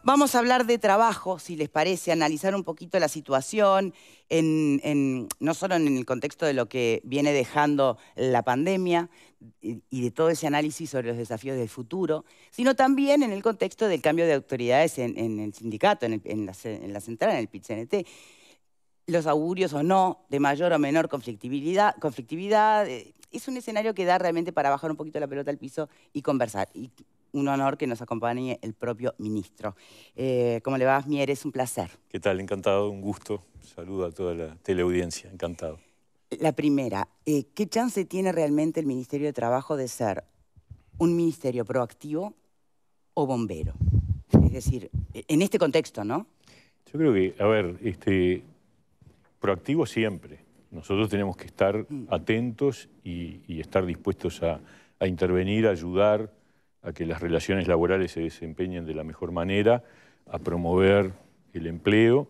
Vamos a hablar de trabajo, si les parece, analizar un poquito la situación, no solo en el contexto de lo que viene dejando la pandemia y de todo ese análisis sobre los desafíos del futuro, sino también en el contexto del cambio de autoridades en el sindicato, en la central, en el PIT-CNT. Los augurios o no, de mayor o menor conflictividad, es un escenario que da realmente para bajar un poquito la pelota al piso y conversar. Y un honor que nos acompañe el propio ministro. ¿Cómo le va, Mier? Es un placer. ¿Qué tal? Encantado, un gusto. Saludo a toda la teleaudiencia, encantado. La primera, ¿qué chance tiene realmente el Ministerio de Trabajo de ser un ministerio proactivo o bombero? Es decir, en este contexto, ¿no? Yo creo que, a ver, proactivo siempre. Nosotros tenemos que estar atentos y estar dispuestos a intervenir, a ayudar a que las relaciones laborales se desempeñen de la mejor manera, a promover el empleo.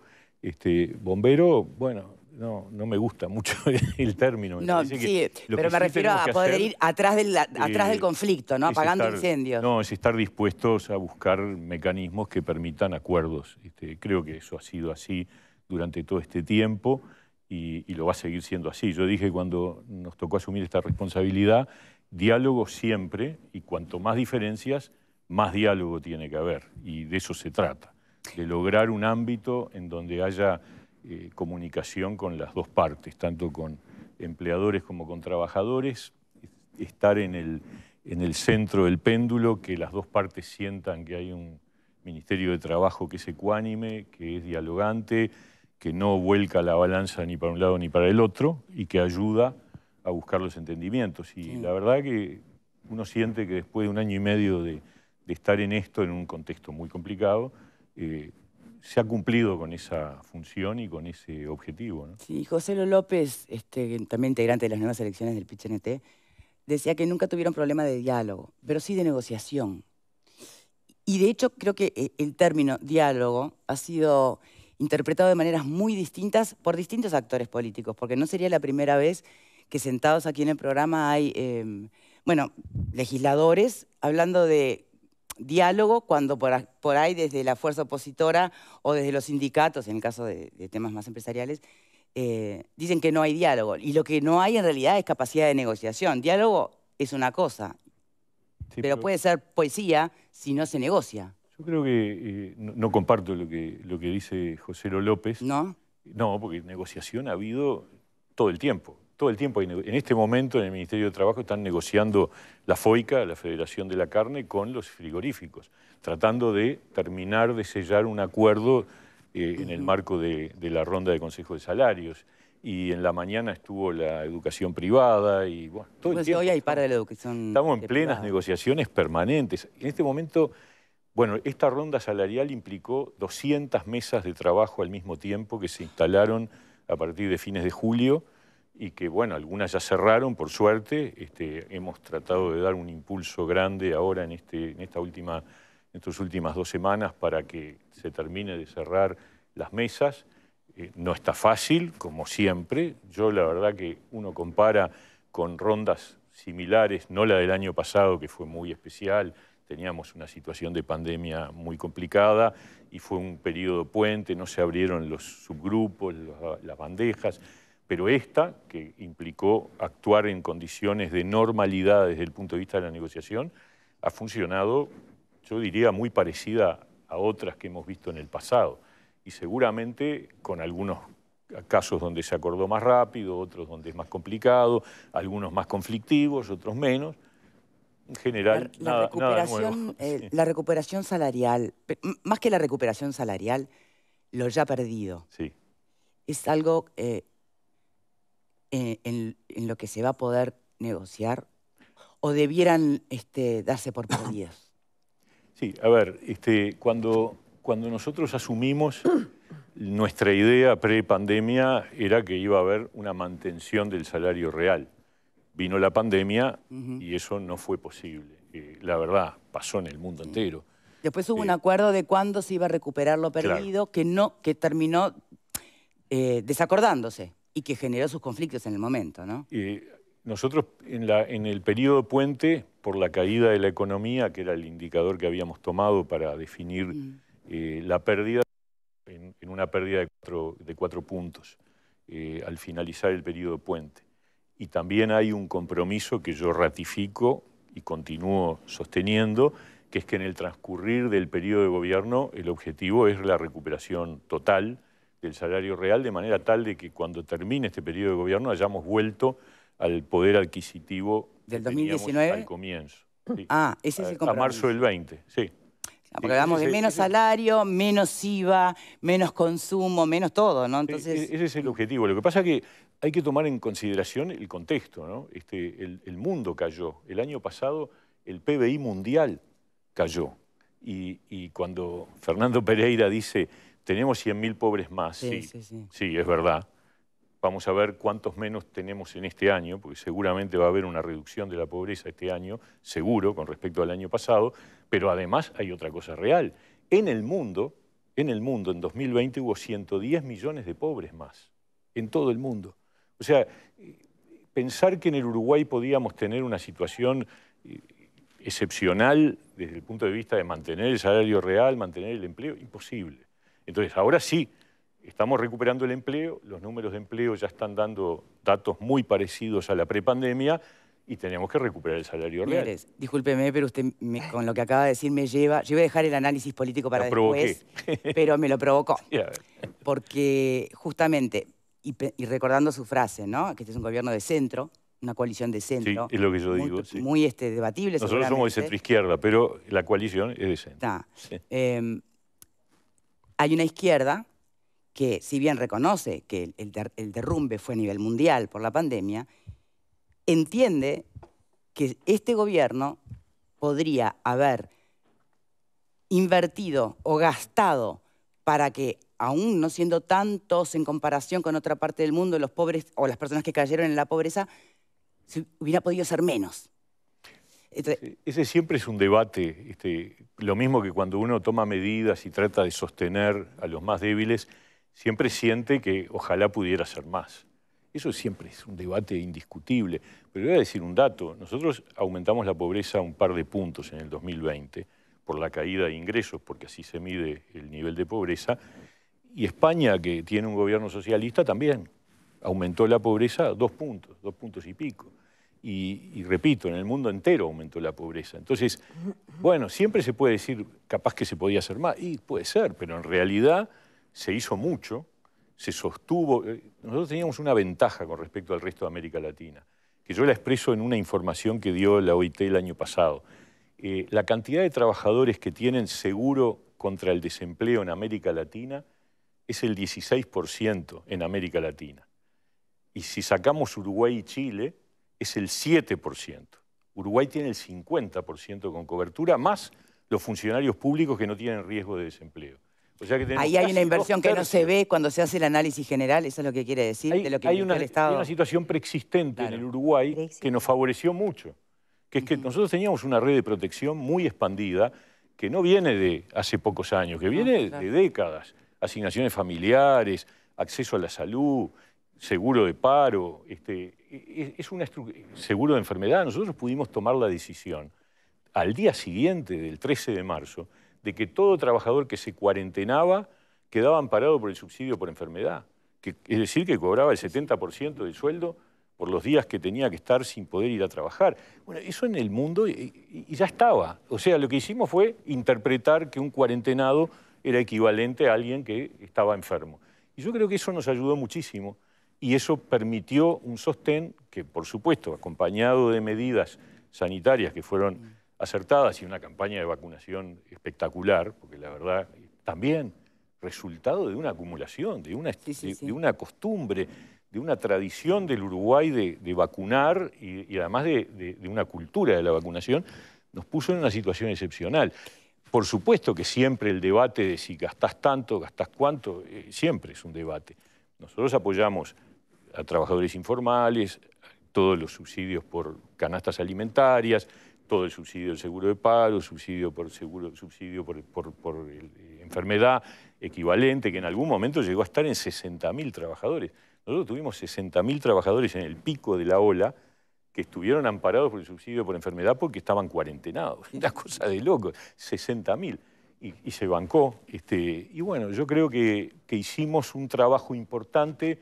Bombero, bueno, no me gusta mucho el término. No, sí, pero me refiero a poder ir atrás del conflicto, ¿no? Apagando incendios. No, es estar dispuestos a buscar mecanismos que permitan acuerdos. Creo que eso ha sido así durante todo este tiempo y lo va a seguir siendo así. Yo dije cuando nos tocó asumir esta responsabilidad, diálogo siempre, y cuanto más diferencias, más diálogo tiene que haber. Y de eso se trata, de lograr un ámbito en donde haya comunicación con las dos partes, tanto con empleadores como con trabajadores, estar en el centro del péndulo, que las dos partes sientan que hay un Ministerio de Trabajo que es ecuánime, que es dialogante, que no vuelca la balanza ni para un lado ni para el otro y que ayuda a buscar los entendimientos. Y la verdad que uno siente que después de 1 año y medio de estar en esto, en un contexto muy complicado, se ha cumplido con esa función y con ese objetivo, ¿no? Sí, José López, también integrante de las nuevas elecciones del PIT-CNT, decía que nunca tuvieron problema de diálogo, pero sí de negociación. Y de hecho creo que el término diálogo ha sido interpretado de maneras muy distintas por distintos actores políticos, porque no sería la primera vez que sentados aquí en el programa hay, legisladores hablando de diálogo cuando por ahí desde la fuerza opositora o desde los sindicatos, en el caso de temas más empresariales, dicen que no hay diálogo. Y lo que no hay en realidad es capacidad de negociación. Diálogo es una cosa, sí, pero puede ser poesía si no se negocia. Yo creo que no comparto lo que dice José López. ¿No? No, porque negociación ha habido todo el tiempo. Todo el tiempo. En este momento en el Ministerio de Trabajo están negociando la FOICA, la Federación de la Carne, con los frigoríficos, tratando de terminar de sellar un acuerdo en el marco de la ronda de Consejo de Salarios. Y en la mañana estuvo la educación privada y bueno, todo el tiempo. Hoy hay para de la educación. Estamos en plenas negociaciones permanentes. En este momento, bueno, esta ronda salarial implicó 200 mesas de trabajo al mismo tiempo que se instalaron a partir de fines de julio y que, bueno, algunas ya cerraron, por suerte. Hemos tratado de dar un impulso grande ahora en estas últimas 2 semanas para que se termine de cerrar las mesas. No está fácil, como siempre. Yo, la verdad que uno compara con rondas similares, no la del año pasado, que fue muy especial. Teníamos una situación de pandemia muy complicada y fue un periodo puente, no se abrieron los subgrupos, las bandejas, pero esta, que implicó actuar en condiciones de normalidad desde el punto de vista de la negociación, ha funcionado, yo diría, muy parecida a otras que hemos visto en el pasado. Y seguramente con algunos casos donde se acordó más rápido, otros donde es más complicado, algunos más conflictivos, otros menos. En general, nada nuevo. La recuperación salarial, más que la recuperación salarial, lo ya perdido. Sí. ¿Es algo en lo que se va a poder negociar o debieran darse por perdidos? Sí, a ver, cuando nosotros asumimos, nuestra idea pre-pandemia era que iba a haber una mantención del salario real. Vino la pandemia y eso no fue posible. La verdad, pasó en el mundo entero. Después hubo un acuerdo de cuándo se iba a recuperar lo perdido, claro, que terminó desacordándose y que generó sus conflictos en el momento, ¿no? Nosotros en el periodo puente, por la caída de la economía, que era el indicador que habíamos tomado para definir la pérdida en una pérdida de 4 puntos al finalizar el periodo puente. Y también hay un compromiso que yo ratifico y continúo sosteniendo, que es que en el transcurrir del periodo de gobierno el objetivo es la recuperación total del salario real, de manera tal de que cuando termine este periodo de gobierno hayamos vuelto al poder adquisitivo ¿Del que teníamos 2019? al comienzo. Sí. Ah, ese es el compromiso. A marzo del 20, sí. Porque hablamos de menos salario, menos IVA, menos consumo, menos todo, ¿no? Entonces... Ese es el objetivo. Lo que pasa es que hay que tomar en consideración el contexto, ¿no? El mundo cayó. El año pasado el PBI mundial cayó. Y cuando Fernando Pereira dice, tenemos 100.000 pobres más, sí, es verdad. Vamos a ver cuántos menos tenemos en este año, porque seguramente va a haber una reducción de la pobreza este año, seguro, con respecto al año pasado, pero además hay otra cosa real. En el mundo, en 2020 hubo 110 millones de pobres más, en todo el mundo. O sea, pensar que en el Uruguay podíamos tener una situación excepcional desde el punto de vista de mantener el salario real, mantener el empleo, imposible. Entonces, ahora sí, estamos recuperando el empleo, los números de empleo ya están dando datos muy parecidos a la prepandemia y tenemos que recuperar el salario real. Mieres, discúlpeme, pero usted con lo que acaba de decir me lleva... Yo iba a dejar el análisis político para después, pero me lo provocó. Porque justamente, y recordando su frase, ¿no? Que este es un gobierno de centro, una coalición de centro. Sí, es lo que yo digo. Muy debatible. Nosotros somos de centro-izquierda, pero la coalición es de centro. Sí. Hay una izquierda que, si bien reconoce que el derrumbe fue a nivel mundial por la pandemia, entiende que este gobierno podría haber invertido o gastado para que, aún no siendo tantos en comparación con otra parte del mundo, los pobres o las personas que cayeron en la pobreza, hubiera podido ser menos. Entonces, ese siempre es un debate, lo mismo que cuando uno toma medidas y trata de sostener a los más débiles, siempre siente que ojalá pudiera ser más. Eso siempre es un debate indiscutible. Pero voy a decir un dato. Nosotros aumentamos la pobreza un par de puntos en el 2020 por la caída de ingresos, porque así se mide el nivel de pobreza. Y España, que tiene un gobierno socialista, también aumentó la pobreza 2 puntos y pico. Y repito, en el mundo entero aumentó la pobreza. Entonces, bueno, siempre se puede decir, capaz que se podía hacer más. Y puede ser, pero en realidad se hizo mucho, se sostuvo. Nosotros teníamos una ventaja con respecto al resto de América Latina, que yo la expreso en una información que dio la OIT el año pasado. La cantidad de trabajadores que tienen seguro contra el desempleo en América Latina es el 16% en América Latina. Y si sacamos Uruguay y Chile, es el 7%. Uruguay tiene el 50% con cobertura, más los funcionarios públicos que no tienen riesgo de desempleo. O sea que ahí hay una inversión que no se ve cuando se hace el análisis general, eso es lo que quiere decir, de lo que hay el Estado. Hay una situación preexistente en el Uruguay que nos favoreció mucho, que es que nosotros teníamos una red de protección muy expandida, que no viene de hace pocos años, que viene de décadas. Asignaciones familiares, acceso a la salud, seguro de paro, seguro de enfermedad. Nosotros pudimos tomar la decisión al día siguiente del 13 de marzo de que todo trabajador que se cuarentenaba quedaba amparado por el subsidio por enfermedad. Es decir, que cobraba el 70% del sueldo por los días que tenía que estar sin poder ir a trabajar. Bueno, eso en el mundo y ya estaba. O sea, lo que hicimos fue interpretar que un cuarentenado era equivalente a alguien que estaba enfermo. Y yo creo que eso nos ayudó muchísimo y eso permitió un sostén que, por supuesto, acompañado de medidas sanitarias que fueron acertadas y una campaña de vacunación espectacular, porque la verdad también resultado de una acumulación, de una costumbre, de una tradición del Uruguay de vacunar y además de una cultura de la vacunación, nos puso en una situación excepcional. Por supuesto que siempre el debate de si gastás tanto, gastás cuánto, siempre es un debate. Nosotros apoyamos a trabajadores informales, todos los subsidios por canastas alimentarias, todo el subsidio del seguro de paro, subsidio por enfermedad equivalente, que en algún momento llegó a estar en 60.000 trabajadores. Nosotros tuvimos 60.000 trabajadores en el pico de la ola que estuvieron amparados por el subsidio por enfermedad porque estaban cuarentenados. Una cosa de loco, 60.000. y se bancó. Y bueno, yo creo que hicimos un trabajo importante,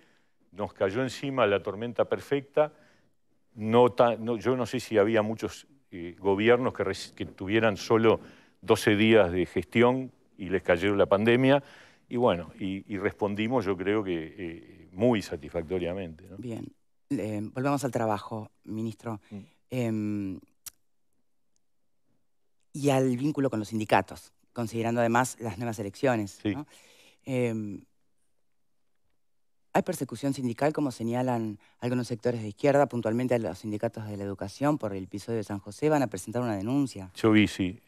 nos cayó encima la tormenta perfecta. Yo no sé si había muchos gobiernos que tuvieran solo 12 días de gestión y les cayó la pandemia. Y bueno, y respondimos, yo creo que muy satisfactoriamente, ¿no? Bien. Volvemos al trabajo, ministro. Y al vínculo con los sindicatos, considerando además las nuevas elecciones, Sí. ¿no? ¿Hay persecución sindical, como señalan algunos sectores de izquierda, puntualmente a los sindicatos de la educación por el episodio de San José? ¿Van a presentar una denuncia? Yo vi, sí.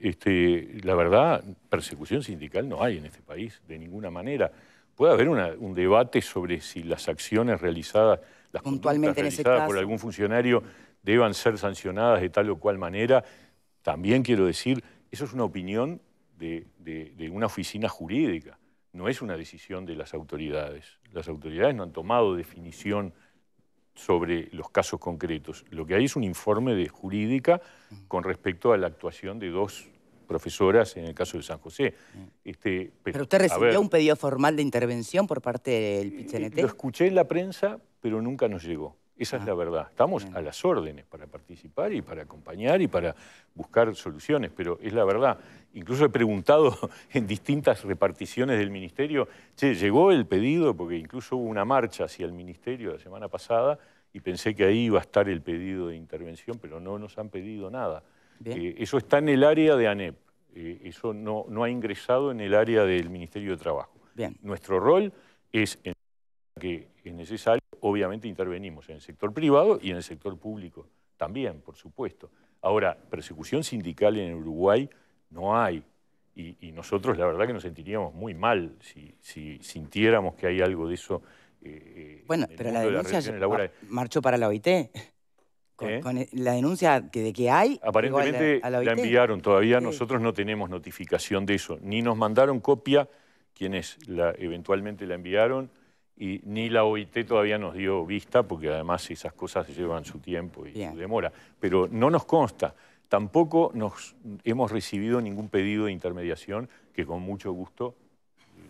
La verdad, persecución sindical no hay en este país, de ninguna manera. Puede haber un debate sobre si las acciones realizadas, las Puntualmente conductas en ese realizadas por caso. algún funcionario deban ser sancionadas de tal o cual manera. También quiero decir, eso es una opinión de una oficina jurídica, no es una decisión de las autoridades. Las autoridades no han tomado definición sobre los casos concretos. Lo que hay es un informe de jurídica con respecto a la actuación de dos profesoras en el caso de San José. ¿Pero usted recibió un pedido formal de intervención por parte del PIT-CNT? Lo escuché en la prensa, pero nunca nos llegó. Esa es la verdad. Estamos a las órdenes para participar y para acompañar y para buscar soluciones, pero es la verdad. Incluso he preguntado en distintas reparticiones del ministerio, che, llegó el pedido, porque incluso hubo una marcha hacia el ministerio la semana pasada y pensé que ahí iba a estar el pedido de intervención, pero no nos han pedido nada. Eso está en el área de ANEP, eso no ha ingresado en el área del Ministerio de Trabajo. Bien. Nuestro rol es, en que es necesario, obviamente intervenimos en el sector privado y en el sector público también, por supuesto. Ahora, persecución sindical en Uruguay no hay. Y nosotros la verdad que nos sentiríamos muy mal si sintiéramos que hay algo de eso. Bueno, pero la denuncia marchó para la OIT. Con la denuncia de que hay, aparentemente a la OIT. La enviaron, todavía sí. Nosotros no tenemos notificación de eso. Ni nos mandaron copia quienes eventualmente la enviaron, y ni la OIT todavía nos dio vista, porque además esas cosas llevan su tiempo y su demora. Pero no nos consta. Tampoco hemos recibido ningún pedido de intermediación, que con mucho gusto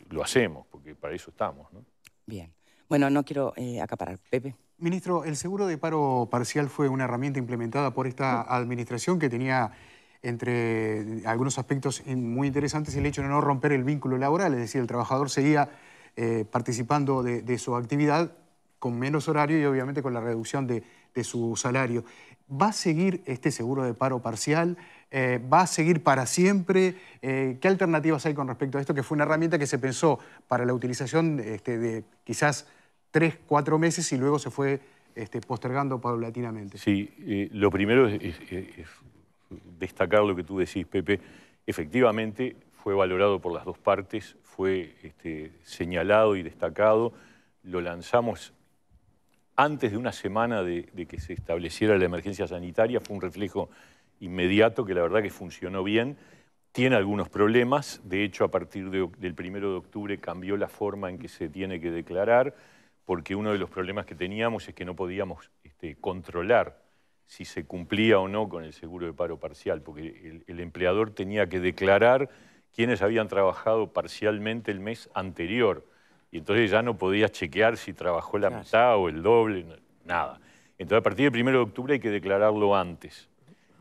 lo hacemos, porque para eso estamos, ¿no? Bien. Bueno, no quiero acaparar. Pepe. Ministro, el seguro de paro parcial fue una herramienta implementada por esta administración que tenía, entre algunos aspectos muy interesantes, el hecho de no romper el vínculo laboral, es decir, el trabajador seguía participando de su actividad con menos horario y obviamente con la reducción de su salario. ¿Va a seguir este seguro de paro parcial? ¿Va a seguir para siempre? ¿Qué alternativas hay con respecto a esto? Que fue una herramienta que se pensó para la utilización de quizás 3, 4 meses y luego se fue postergando paulatinamente. Sí, lo primero es destacar lo que tú decís, Pepe. Efectivamente, fue valorado por las dos partes, fue señalado y destacado. Lo lanzamos antes de una semana de que se estableciera la emergencia sanitaria. Fue un reflejo inmediato que la verdad que funcionó bien. Tiene algunos problemas. De hecho, a partir del 1 de octubre cambió la forma en que se tiene que declarar, porque uno de los problemas que teníamos es que no podíamos controlar si se cumplía o no con el seguro de paro parcial, porque el empleador tenía que declarar quiénes habían trabajado parcialmente el mes anterior, y entonces ya no podías chequear si trabajó la mitad o el doble, nada. Entonces a partir del 1 de octubre hay que declararlo antes,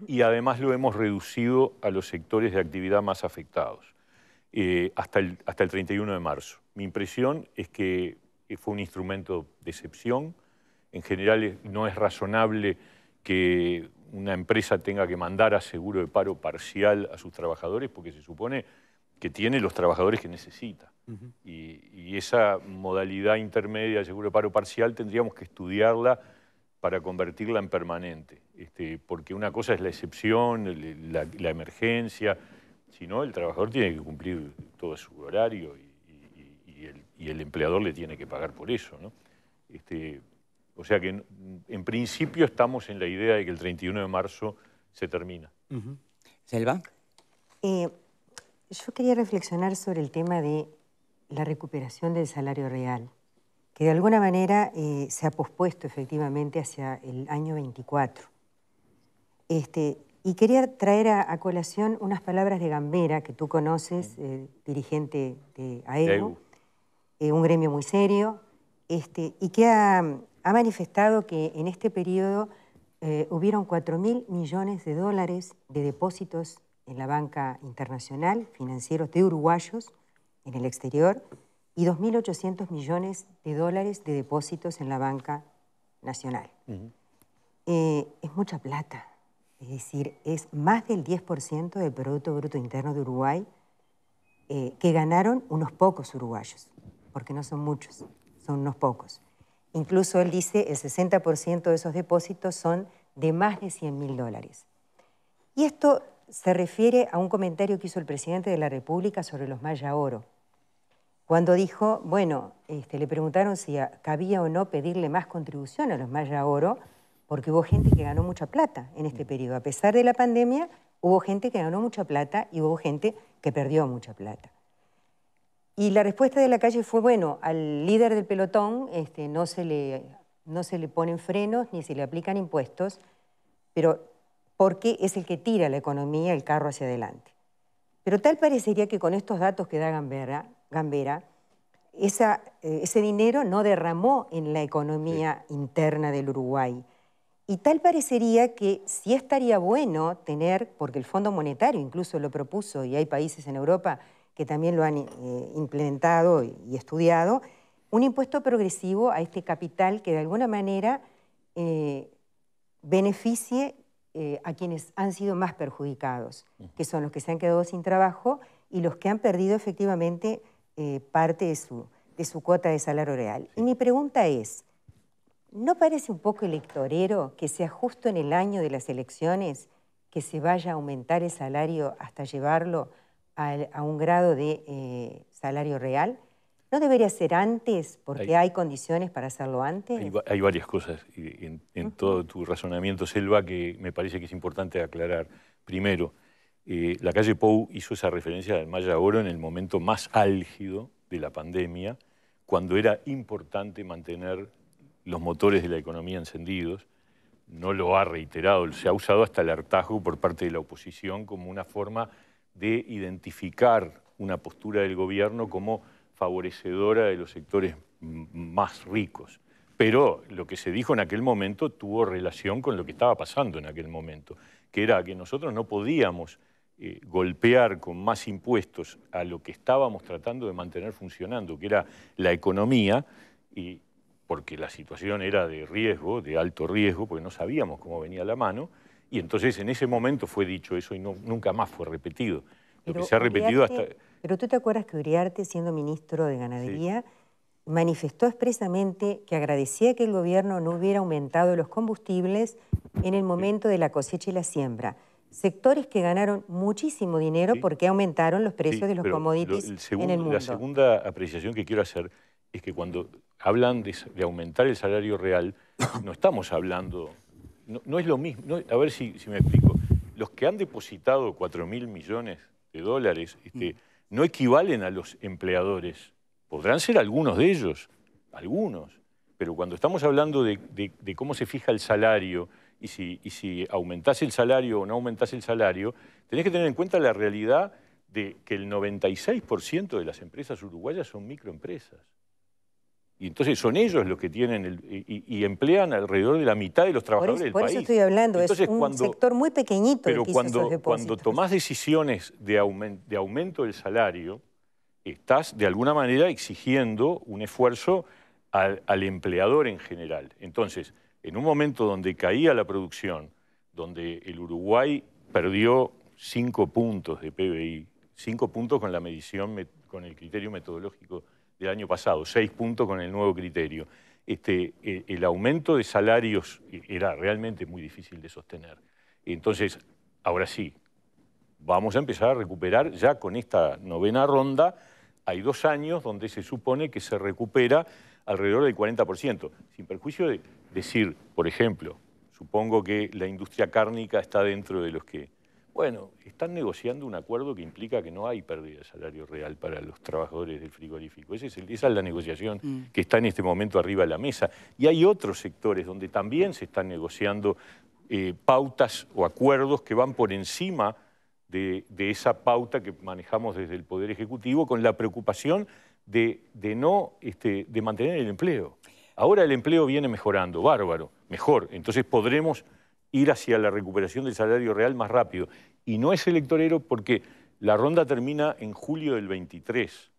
y además lo hemos reducido a los sectores de actividad más afectados, hasta el 31 de marzo. Mi impresión es que fue un instrumento de excepción. En general no es razonable que una empresa tenga que mandar a seguro de paro parcial a sus trabajadores, porque se supone que tiene los trabajadores que necesita. Y esa modalidad intermedia de seguro de paro parcial tendríamos que estudiarla para convertirla en permanente, porque una cosa es la excepción, la emergencia, si no, el trabajador tiene que cumplir todo su horario y el empleador le tiene que pagar por eso, ¿no? O sea que en principio estamos en la idea de que el 31 de marzo se termina. ¿Selva? Yo quería reflexionar sobre el tema de la recuperación del salario real, que de alguna manera se ha pospuesto efectivamente hacia el año 24. Y quería traer a colación unas palabras de Gambera, que tú conoces, dirigente de AEGU, un gremio muy serio, y que ha manifestado que en este periodo hubieron 4.000 millones de dólares de depósitos en la banca internacional, financieros de uruguayos en el exterior, y 2.800 millones de dólares de depósitos en la banca nacional. Es mucha plata. Es decir, es más del 10% del Producto Bruto Interno de Uruguay que ganaron unos pocos uruguayos, porque no son muchos, son unos pocos. Incluso él dice el 60% de esos depósitos son de más de 100.000 dólares. Y esto se refiere a un comentario que hizo el presidente de la República sobre los Maya Oro, cuando dijo, bueno, le preguntaron si cabía o no pedirle más contribución a los Maya Oro, porque hubo gente que ganó mucha plata en este periodo. A pesar de la pandemia, hubo gente que ganó mucha plata y hubo gente que perdió mucha plata. Y la respuesta de Lacalle fue, bueno, al líder del pelotón no se le ponen frenos ni se le aplican impuestos, pero porque es el que tira la economía, el carro hacia adelante. Pero tal parecería que con estos datos que da Gambera, ese dinero no derramó en la economía interna del Uruguay. Y tal parecería que sí estaría bueno tener, porque el Fondo Monetario incluso lo propuso, y hay países en Europa que también lo han implementado y estudiado, un impuesto progresivo a este capital que de alguna manera beneficie a quienes han sido más perjudicados, que son los que se han quedado sin trabajo y los que han perdido efectivamente parte de su cuota de salario real. Y mi pregunta es, ¿no parece un poco electorero que sea justo en el año de las elecciones que se vaya a aumentar el salario hasta llevarlo a un grado de salario real? ¿No debería ser antes porque hay condiciones para hacerlo antes? Hay varias cosas en todo tu razonamiento, Selva, que me parece que es importante aclarar. Primero, Lacalle Pou hizo esa referencia al Maya Oro en el momento más álgido de la pandemia, cuando era importante mantener los motores de la economía encendidos. No lo ha reiterado, se ha usado hasta el hartazgo por parte de la oposición como una forma de identificar una postura del gobierno como favorecedora de los sectores más ricos. Pero lo que se dijo en aquel momento tuvo relación con lo que estaba pasando en aquel momento, que era que nosotros no podíamos golpear con más impuestos a lo que estábamos tratando de mantener funcionando, que era la economía, y porque la situación era de riesgo, de alto riesgo, porque no sabíamos cómo venía la mano, y entonces en ese momento fue dicho eso y nunca más fue repetido. Lo que se ha repetido hasta... Pero tú te acuerdas que Uriarte, siendo ministro de Ganadería, manifestó expresamente que agradecía que el gobierno no hubiera aumentado los combustibles en el momento de la cosecha y la siembra. Sectores que ganaron muchísimo dinero porque aumentaron los precios de los commodities en el mundo. La segunda apreciación que quiero hacer es que cuando hablan de aumentar el salario real, no estamos hablando, no es lo mismo, a ver si me explico. Los que han depositado 4.000 millones de dólares no equivalen a los empleadores. Podrán ser algunos de ellos, algunos, pero cuando estamos hablando de cómo se fija el salario y si aumentás el salario o no aumentás el salario, tenés que tener en cuenta la realidad de que el 96% de las empresas uruguayas son microempresas. Y entonces son ellos los que tienen y emplean alrededor de la mitad de los trabajadores del país. Por eso estoy hablando, entonces, es un sector muy pequeñito el que hizo esos depósitos. Cuando tomás decisiones de aumento del salario, estás de alguna manera exigiendo un esfuerzo al empleador en general. Entonces, en un momento donde caía la producción, donde el Uruguay perdió 5 puntos de PBI, 5 puntos con la medición, con el criterio metodológico del año pasado, 6 puntos con el nuevo criterio. El aumento de salarios era realmente muy difícil de sostener. Entonces, ahora sí, vamos a empezar a recuperar ya con esta 9ª ronda. Hay 2 años donde se supone que se recupera alrededor del 40%, sin perjuicio de decir, por ejemplo, supongo que la industria cárnica está dentro de los que, bueno, están negociando un acuerdo que implica que no hay pérdida de salario real para los trabajadores del frigorífico. Esa es la negociación que está en este momento arriba de la mesa. Y hay otros sectores donde también se están negociando pautas o acuerdos que van por encima de esa pauta que manejamos desde el Poder Ejecutivo, con la preocupación de mantener el empleo. Ahora el empleo viene mejorando, bárbaro, mejor. Entonces podremos ir hacia la recuperación del salario real más rápido. Y no es electorero porque la ronda termina en julio del 23.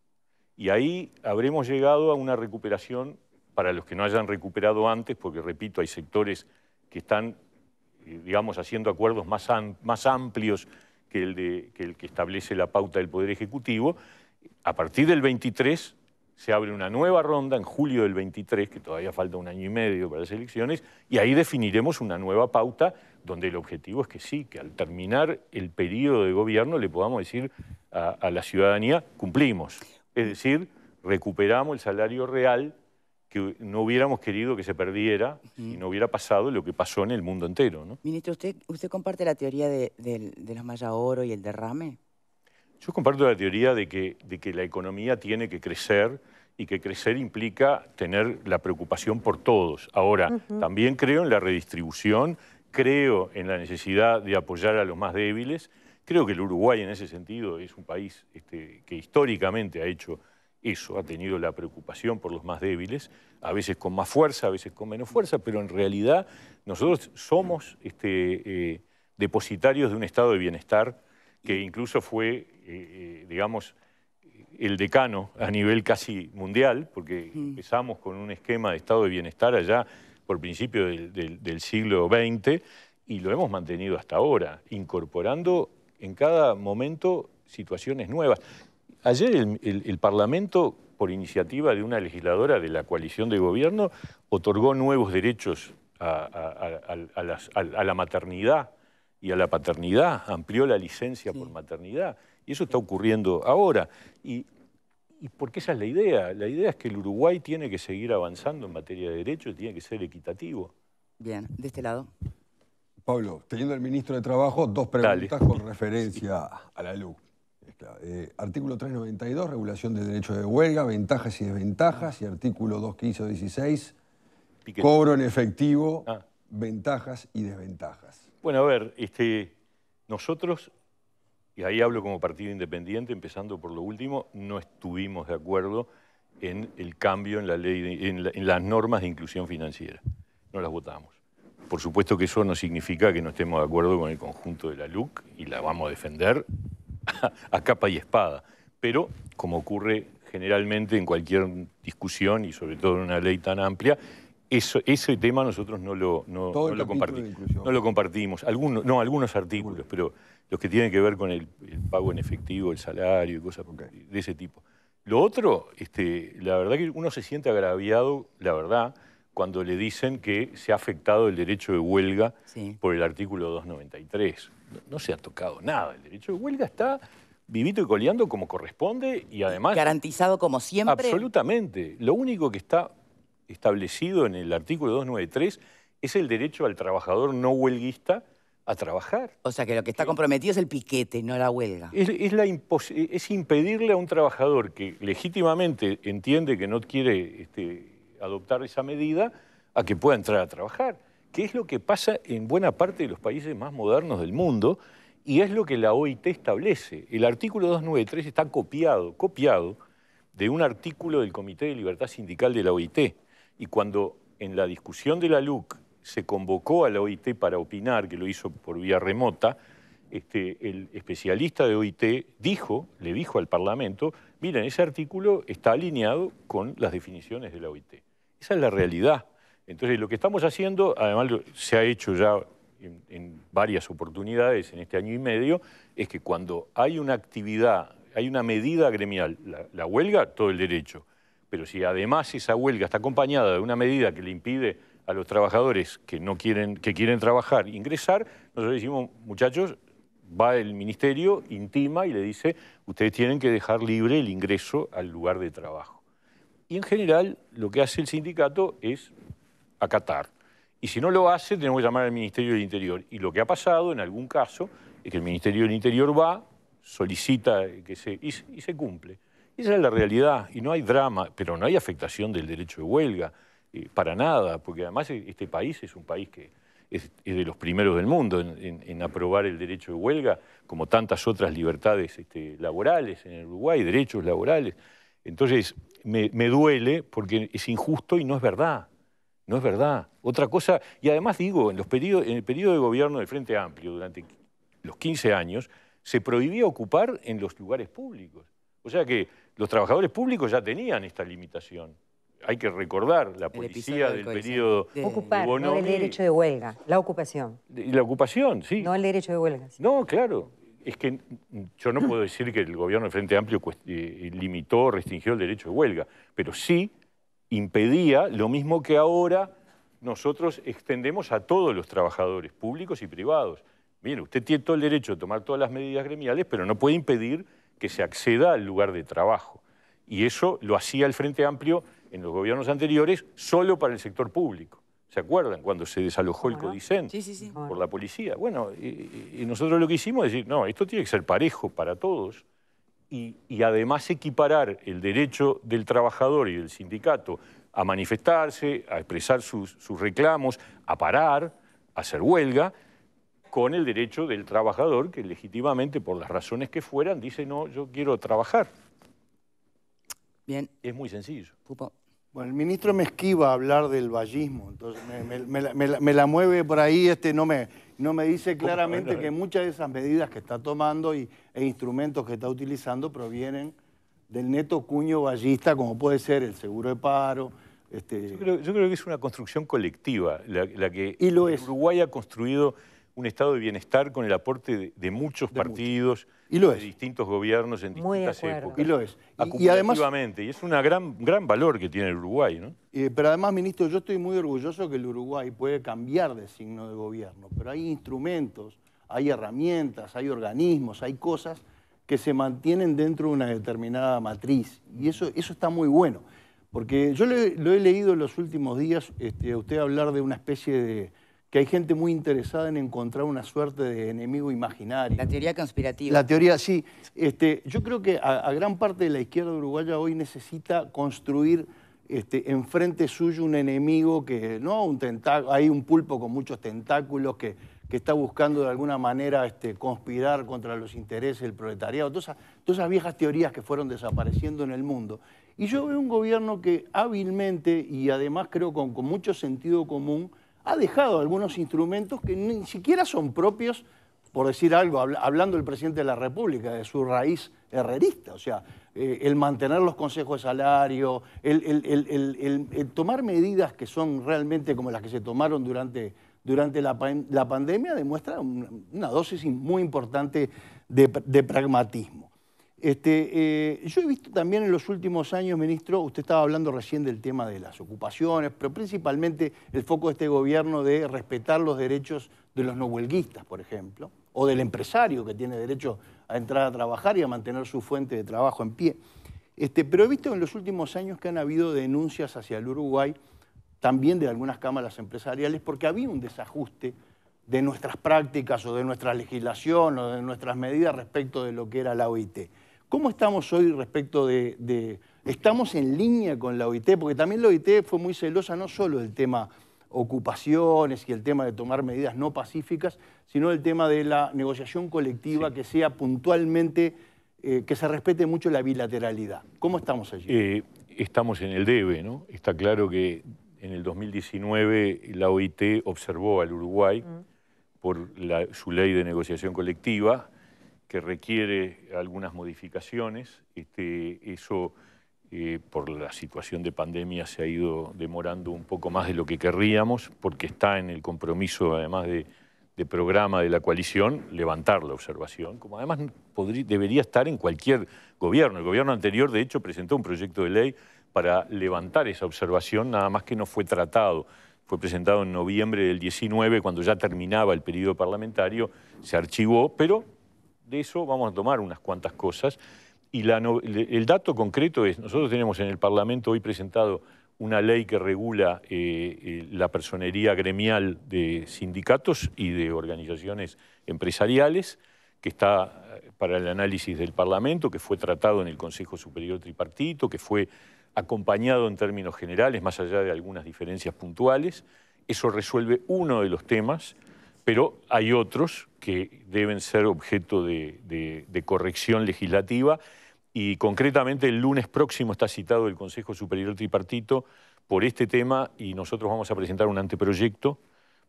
Y ahí habremos llegado a una recuperación para los que no hayan recuperado antes, porque, repito, hay sectores que están, digamos, haciendo acuerdos más amplios que el que establece la pauta del Poder Ejecutivo. A partir del 23 se abre una nueva ronda en julio del 23, que todavía falta un año y medio para las elecciones, y ahí definiremos una nueva pauta donde el objetivo es que sí, que al terminar el periodo de gobierno le podamos decir a la ciudadanía, cumplimos. Es decir, recuperamos el salario real que no hubiéramos querido que se perdiera si no hubiera pasado lo que pasó en el mundo entero, ¿no? Ministro, ¿usted comparte la teoría de las mallas oro y el derrame? Yo comparto la teoría de que la economía tiene que crecer y que crecer implica tener la preocupación por todos. Ahora, también creo en la redistribución, creo en la necesidad de apoyar a los más débiles. Creo que el Uruguay en ese sentido es un país que históricamente ha hecho eso, ha tenido la preocupación por los más débiles, a veces con más fuerza, a veces con menos fuerza, pero en realidad nosotros somos depositarios de un estado de bienestar que incluso fue, digamos, el decano a nivel casi mundial, porque empezamos con un esquema de estado de bienestar allá por principio del siglo XX y lo hemos mantenido hasta ahora, incorporando en cada momento situaciones nuevas. Ayer el Parlamento, por iniciativa de una legisladora de la coalición de gobierno, otorgó nuevos derechos a la maternidad y a la paternidad, amplió la licencia por maternidad, y eso está ocurriendo ahora. Y porque esa es la idea es que el Uruguay tiene que seguir avanzando en materia de derechos, tiene que ser equitativo. Bien, de este lado. Pablo, teniendo al ministro de Trabajo, dos preguntas con referencia a la LUC. Artículo 392, regulación del derecho de huelga, ventajas y desventajas, y artículo 215 o 16, cobro en efectivo, ventajas y desventajas. Bueno, a ver, nosotros, y ahí hablo como partido independiente, empezando por lo último, no estuvimos de acuerdo en el cambio en la ley, en las normas de inclusión financiera. No las votamos. Por supuesto que eso no significa que no estemos de acuerdo con el conjunto de la LUC y la vamos a defender a capa y espada. Pero, como ocurre generalmente en cualquier discusión y sobre todo en una ley tan amplia, ese tema nosotros no lo compartimos. Algunos artículos, pero los que tienen que ver con el pago en efectivo, el salario y cosas de ese tipo. Lo otro, la verdad que uno se siente agraviado, la verdad, cuando le dicen que se ha afectado el derecho de huelga por el artículo 293. No se ha tocado nada. El derecho de huelga está vivito y coleando como corresponde y además... ¿Garantizado como siempre? Absolutamente. Lo único que está establecido en el artículo 293 es el derecho al trabajador no huelguista a trabajar. O sea que lo que está comprometido es el piquete, no la huelga. Es impedirle a un trabajador que legítimamente entiende que no quiere adoptar esa medida a que pueda entrar a trabajar, que es lo que pasa en buena parte de los países más modernos del mundo y es lo que la OIT establece. El artículo 293 está copiado de un artículo del Comité de Libertad Sindical de la OIT. Y cuando en la discusión de la LUC se convocó a la OIT para opinar, que lo hizo por vía remota, el especialista de OIT le dijo al Parlamento, miren, ese artículo está alineado con las definiciones de la OIT. Esa es la realidad. Entonces, lo que estamos haciendo, además se ha hecho ya en varias oportunidades en este año y medio, es que cuando hay una actividad, hay una medida gremial, la huelga, todo el derecho. Pero si además esa huelga está acompañada de una medida que le impide a los trabajadores que quieren trabajar ingresar, nosotros decimos, muchachos, va el ministerio, intima y le dice, ustedes tienen que dejar libre el ingreso al lugar de trabajo. Y en general lo que hace el sindicato es acatar. Y si no lo hace, tenemos que llamar al Ministerio del Interior. Y lo que ha pasado en algún caso es que el Ministerio del Interior va, solicita y se cumple. Esa es la realidad y no hay drama, pero no hay afectación del derecho de huelga, para nada, porque además este país es un país que es de los primeros del mundo en aprobar el derecho de huelga, como tantas otras libertades laborales en el Uruguay, derechos laborales. Entonces, me duele porque es injusto y no es verdad. No es verdad. Otra cosa, y además digo, en el periodo de gobierno del Frente Amplio, durante los 15 años, se prohibía ocupar en los lugares públicos. O sea que los trabajadores públicos ya tenían esta limitación. Hay que recordar la policía del periodo de ocupar, Bonomi, no el derecho de huelga, la ocupación. La ocupación, sí. No el derecho de huelga. Sí. No, claro. Es que yo no puedo decir que el gobierno del Frente Amplio limitó, restringió el derecho de huelga, pero sí impedía lo mismo que ahora nosotros extendemos a todos los trabajadores públicos y privados. Mire, usted tiene todo el derecho de tomar todas las medidas gremiales, pero no puede impedir que se acceda al lugar de trabajo. Y eso lo hacía el Frente Amplio en los gobiernos anteriores solo para el sector público. ¿Se acuerdan? Cuando se desalojó el Codicen por la policía. Bueno, y nosotros lo que hicimos es decir, no, esto tiene que ser parejo para todos y además equiparar el derecho del trabajador y del sindicato a manifestarse, a expresar sus reclamos, a parar, a hacer huelga, con el derecho del trabajador que legítimamente, por las razones que fueran, dice, no, yo quiero trabajar. Bien. Es muy sencillo. Pupo. Bueno, el ministro me esquiva hablar del vallismo, entonces me la mueve por ahí, no me dice claramente que muchas de esas medidas que está tomando e instrumentos que está utilizando provienen del neto cuño vallista, como puede ser el seguro de paro. Yo creo que es una construcción colectiva, la que y lo es. Uruguay ha construido un estado de bienestar con el aporte de muchos partidos, de distintos gobiernos en distintas épocas. Y lo es. Y además, y es un gran valor que tiene el Uruguay, ¿no? Pero además, ministro, yo estoy muy orgulloso que el Uruguay puede cambiar de signo de gobierno, pero hay instrumentos, hay herramientas, hay organismos, hay cosas que se mantienen dentro de una determinada matriz. Y eso está muy bueno. Porque yo lo he leído en los últimos días, a usted hablar de una especie de... que hay gente muy interesada en encontrar una suerte de enemigo imaginario. La teoría conspirativa. La teoría, sí. Yo creo que a gran parte de la izquierda uruguaya hoy necesita construir enfrente suyo un enemigo que, ¿no? Hay un pulpo con muchos tentáculos que está buscando de alguna manera conspirar contra los intereses del proletariado. Todas esas viejas teorías que fueron desapareciendo en el mundo. Y yo veo un gobierno que hábilmente y además creo con mucho sentido común ha dejado algunos instrumentos que ni siquiera son propios, por decir algo, hablando el presidente de la República, de su raíz herrerista. O sea, el mantener los consejos de salario, el tomar medidas que son realmente como las que se tomaron durante la pandemia, demuestra una dosis muy importante de pragmatismo. Yo he visto también en los últimos años, ministro, usted estaba hablando recién del tema de las ocupaciones, pero principalmente el foco de este gobierno de respetar los derechos de los no huelguistas, por ejemplo, o del empresario que tiene derecho a entrar a trabajar y a mantener su fuente de trabajo en pie. Pero he visto en los últimos años que han habido denuncias hacia el Uruguay, también de algunas cámaras empresariales, porque había un desajuste de nuestras prácticas o de nuestra legislación o de nuestras medidas respecto de lo que era la OIT. ¿Cómo estamos hoy respecto estamos en línea con la OIT? Porque también la OIT fue muy celosa no solo del tema ocupaciones y el tema de tomar medidas no pacíficas, sino el tema de la negociación colectiva que sea puntualmente, que se respete mucho la bilateralidad. ¿Cómo estamos allí? Estamos en el debe, ¿no? Está claro que en el 2019 la OIT observó al Uruguay por su ley de negociación colectiva, que requiere algunas modificaciones. Eso, por la situación de pandemia, se ha ido demorando un poco más de lo que querríamos, porque está en el compromiso, además de programa de la coalición, levantar la observación, como además debería estar en cualquier gobierno. El gobierno anterior, de hecho, presentó un proyecto de ley para levantar esa observación, nada más que no fue tratado. Fue presentado en noviembre del 19, cuando ya terminaba el periodo parlamentario, se archivó, pero de eso vamos a tomar unas cuantas cosas. Y el dato concreto es, nosotros tenemos en el Parlamento hoy presentado una ley que regula la personería gremial de sindicatos y de organizaciones empresariales, que está para el análisis del Parlamento, que fue tratado en el Consejo Superior Tripartito, que fue acompañado en términos generales, más allá de algunas diferencias puntuales, Eso resuelve uno de los temas, pero hay otros que deben ser objeto de corrección legislativa y concretamente el lunes próximo está citado el Consejo Superior Tripartito por este tema y nosotros vamos a presentar un anteproyecto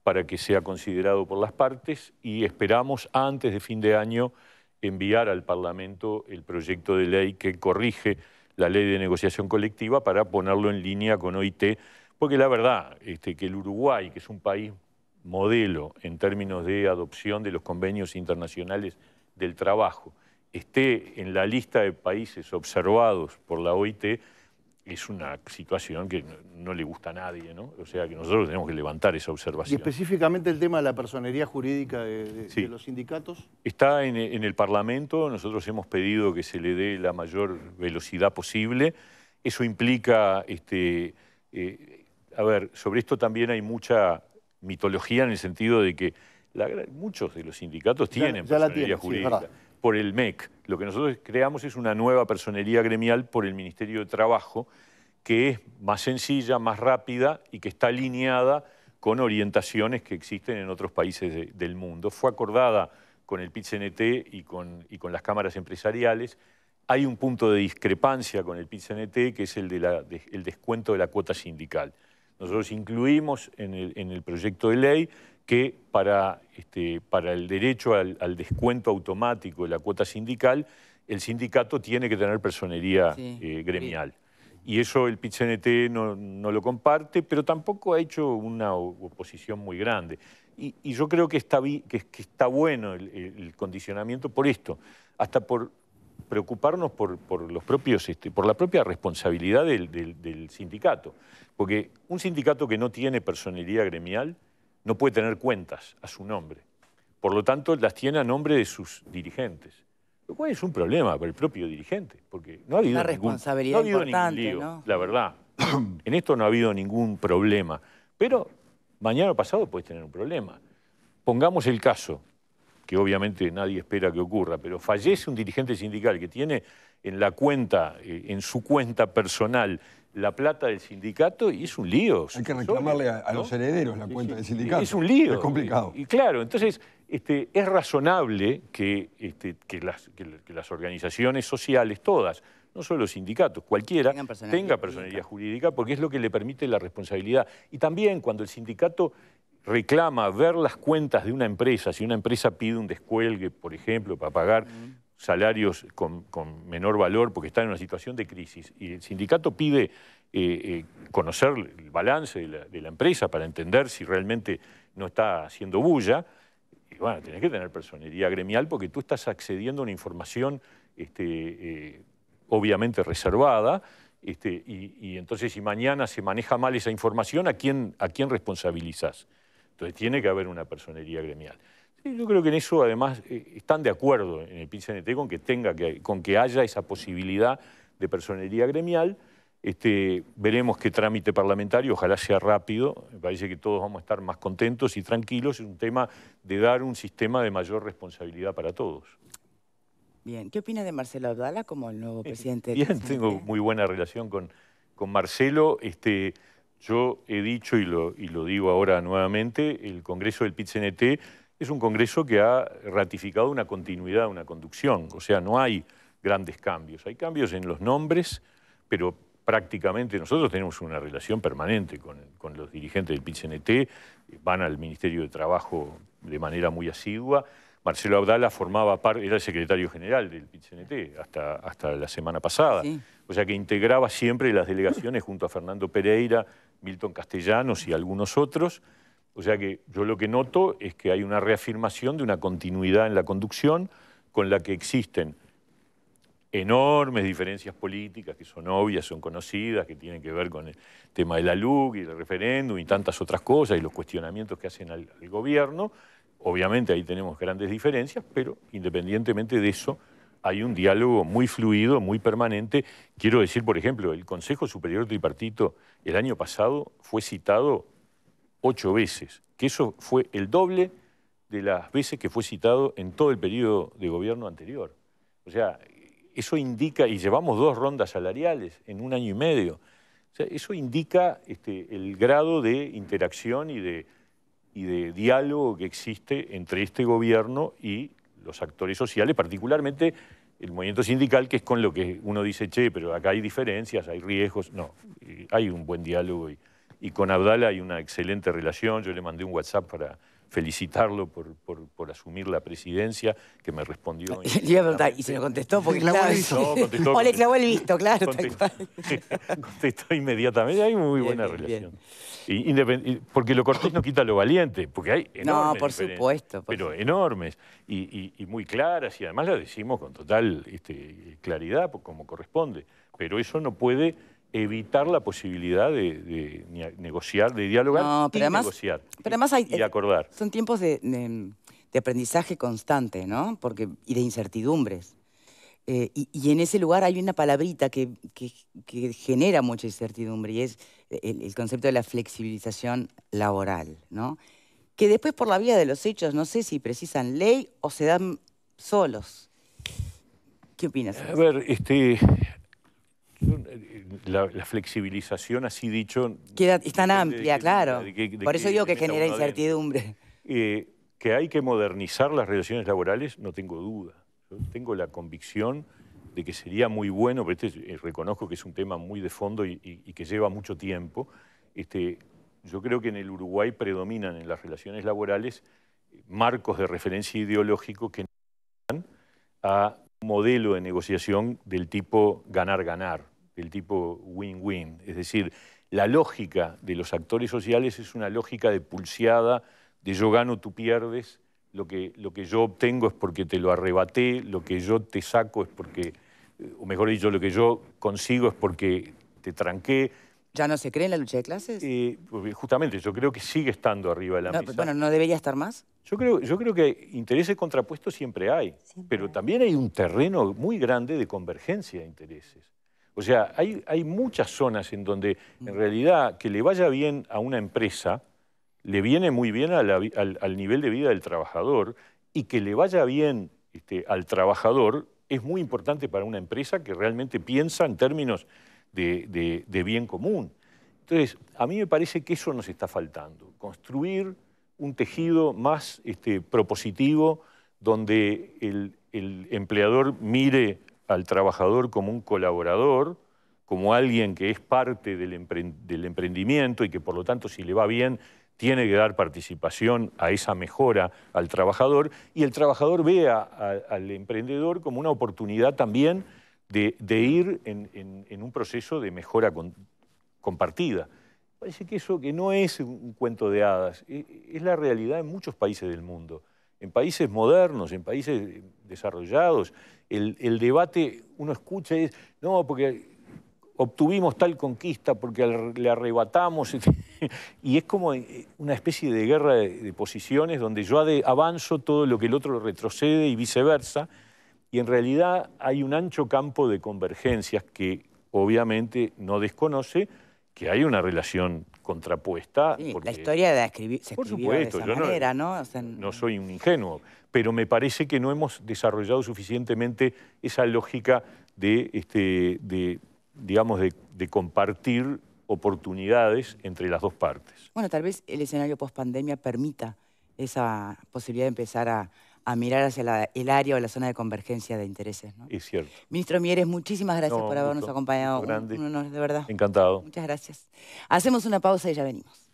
para que sea considerado por las partes y esperamos antes de fin de año enviar al Parlamento el proyecto de ley que corrige la ley de negociación colectiva para ponerlo en línea con OIT, porque la verdad que el Uruguay, que es un país modelo en términos de adopción de los convenios internacionales del trabajo, esté en la lista de países observados por la OIT, es una situación que no le gusta a nadie, ¿no? O sea que nosotros tenemos que levantar esa observación. Y específicamente el tema de la personería jurídica sí. de los sindicatos. Está en el Parlamento, nosotros hemos pedido que se le dé la mayor velocidad posible. Eso implica, a ver, sobre esto también hay mucha mitología en el sentido de que muchos de los sindicatos tienen personería jurídica. Sí, por el MEC. Lo que nosotros creamos es una nueva personería gremial por el Ministerio de Trabajo, que es más sencilla, más rápida y que está alineada con orientaciones que existen en otros países del mundo. Fue acordada con el PIT-CNT y con las cámaras empresariales. Hay un punto de discrepancia con el PIT-CNT, que es el descuento de la cuota sindical. Nosotros incluimos en el proyecto de ley que para el derecho al descuento automático de la cuota sindical, el sindicato tiene que tener personería gremial. Y eso el PIT-CNT no lo comparte, pero tampoco ha hecho una oposición muy grande. Y yo creo que está bueno el condicionamiento por esto, hasta por preocuparnos por la propia responsabilidad del sindicato. Porque un sindicato que no tiene personería gremial no puede tener cuentas a su nombre. Por lo tanto, las tiene a nombre de sus dirigentes. Lo cual es un problema para el propio dirigente, porque no ha habido ningún lío, ¿no? La verdad. En esto no ha habido ningún problema. Pero mañana pasado puedes tener un problema. Pongamos el caso, que obviamente nadie espera que ocurra, pero fallece un dirigente sindical que tiene en su cuenta personal la plata del sindicato y es un lío. Hay que reclamarle a los herederos la cuenta del sindicato. Es un lío. Es complicado. Y claro, entonces es razonable que las organizaciones sociales, todas, no solo los sindicatos, cualquiera, tenga personería jurídica porque es lo que le permite la responsabilidad. Y también cuando el sindicato reclama ver las cuentas de una empresa, si una empresa pide un descuelgue, por ejemplo, para pagar salarios con menor valor porque está en una situación de crisis, y el sindicato pide conocer el balance de la empresa para entender si realmente no está haciendo bulla, y bueno, tenés que tener personería gremial porque tú estás accediendo a una información obviamente reservada, y entonces si mañana se maneja mal esa información, ¿a quién responsabilizás? Entonces tiene que haber una personería gremial. Sí, yo creo que en eso además están de acuerdo en el PIT-CNT con que haya esa posibilidad de personería gremial. Veremos qué trámite parlamentario, ojalá sea rápido. Me parece que todos vamos a estar más contentos y tranquilos. Es un tema de dar un sistema de mayor responsabilidad para todos. Bien, ¿qué opina de Marcelo Abdala como el nuevo presidente? Bien, tengo muy buena relación con Marcelo. Yo he dicho y lo digo ahora nuevamente, el Congreso del PIT-CNT es un Congreso que ha ratificado una continuidad, una conducción. O sea, no hay grandes cambios. Hay cambios en los nombres, pero prácticamente nosotros tenemos una relación permanente con los dirigentes del PIT-CNT, van al Ministerio de Trabajo de manera muy asidua. Marcelo Abdala formaba parte, era el secretario general del PIT-CNT hasta la semana pasada. Sí. O sea que integraba siempre las delegaciones junto a Fernando Pereira, Milton Castellanos y algunos otros. O sea que yo lo que noto es que hay una reafirmación de una continuidad en la conducción con la que existen enormes diferencias políticas que son obvias, son conocidas, que tienen que ver con el tema de la LUC y el referéndum y tantas otras cosas y los cuestionamientos que hacen al gobierno. Obviamente ahí tenemos grandes diferencias, pero independientemente de eso hay un diálogo muy fluido, muy permanente. Quiero decir, por ejemplo, el Consejo Superior Tripartito el año pasado fue citado 8 veces, que eso fue el doble de las veces que fue citado en todo el periodo de gobierno anterior. O sea, eso indica, y llevamos 2 rondas salariales en 1 año y medio. O sea, eso indica el grado de interacción y de diálogo que existe entre este gobierno y los actores sociales, particularmente el movimiento sindical, que es con lo que uno dice, che, pero acá hay diferencias, hay riesgos. No, hay un buen diálogo y con Abdala hay una excelente relación. Yo le mandé un WhatsApp para felicitarlo por asumir la presidencia, que me respondió. Le iba a preguntar, ¿y se lo contestó? Porque clavó claro, el visto. No, contestó, o le clavó el visto, claro. contestó inmediatamente. Hay muy buena relación. Porque lo cortés no quita lo valiente, porque hay enormes No, por diferencias, supuesto. pero enormes y muy claras, y además las decimos con total claridad, como corresponde. Pero eso no puede evitar la posibilidad de negociar, de dialogar No, pero además, negociar y acordar. Son tiempos de aprendizaje constante, ¿no? Y de incertidumbres. Y en ese lugar hay una palabrita que genera mucha incertidumbre y es el concepto de la flexibilización laboral, ¿no? Que después por la vía de los hechos no sé si precisan ley o se dan solos. ¿Qué opinas? A ver, la flexibilización, así dicho... Es tan amplia, claro. Por eso digo que genera incertidumbre. Que hay que modernizar las relaciones laborales, no tengo duda. Yo tengo la convicción de que sería muy bueno, pero reconozco que es un tema muy de fondo y que lleva mucho tiempo. Yo creo que en el Uruguay predominan en las relaciones laborales marcos de referencia ideológico que no dan a un modelo de negociación del tipo ganar-ganar, del tipo win-win. Es decir, la lógica de los actores sociales es una lógica de pulseada, de yo gano, tú pierdes, lo que yo obtengo es porque te lo arrebaté, lo que yo te saco es porque, o mejor dicho, lo que yo consigo es porque te tranqué. ¿Ya no se cree en la lucha de clases? Justamente, yo creo que sigue estando arriba de la mesa. Bueno, ¿no debería estar más? Yo creo que intereses contrapuestos siempre hay, pero también hay un terreno muy grande de convergencia de intereses. O sea, hay muchas zonas en donde, en realidad, que le vaya bien a una empresa, le viene muy bien al nivel de vida del trabajador, y que le vaya bien al trabajador es muy importante para una empresa que realmente piensa en términos de bien común. Entonces, a mí me parece que eso nos está faltando, construir un tejido más propositivo, donde el empleador mire al trabajador como un colaborador, como alguien que es parte del emprendimiento y que por lo tanto, si le va bien, tiene que dar participación a esa mejora al trabajador, y el trabajador vea al emprendedor como una oportunidad también de ir en un proceso de mejora compartida. Parece que eso que no es un cuento de hadas, es la realidad en muchos países del mundo. En países modernos, en países desarrollados, el debate uno escucha y es, no, porque obtuvimos tal conquista, porque le arrebatamos, y es como una especie de guerra de posiciones donde yo avanzo todo lo que el otro retrocede y viceversa, y en realidad hay un ancho campo de convergencias que obviamente no desconoce que hay una relación contrapuesta. Sí, porque, la historia se escribió de esa manera, ¿no? O sea, no soy un ingenuo, pero me parece que no hemos desarrollado suficientemente esa lógica digamos, de compartir oportunidades entre las dos partes. Bueno, tal vez el escenario post-pandemia permita esa posibilidad de empezar a mirar hacia el área o la zona de convergencia de intereses, ¿no? Es cierto. Ministro Mieres, muchísimas gracias por habernos acompañado. Un honor, de verdad. Encantado. Muchas gracias. Hacemos una pausa y ya venimos.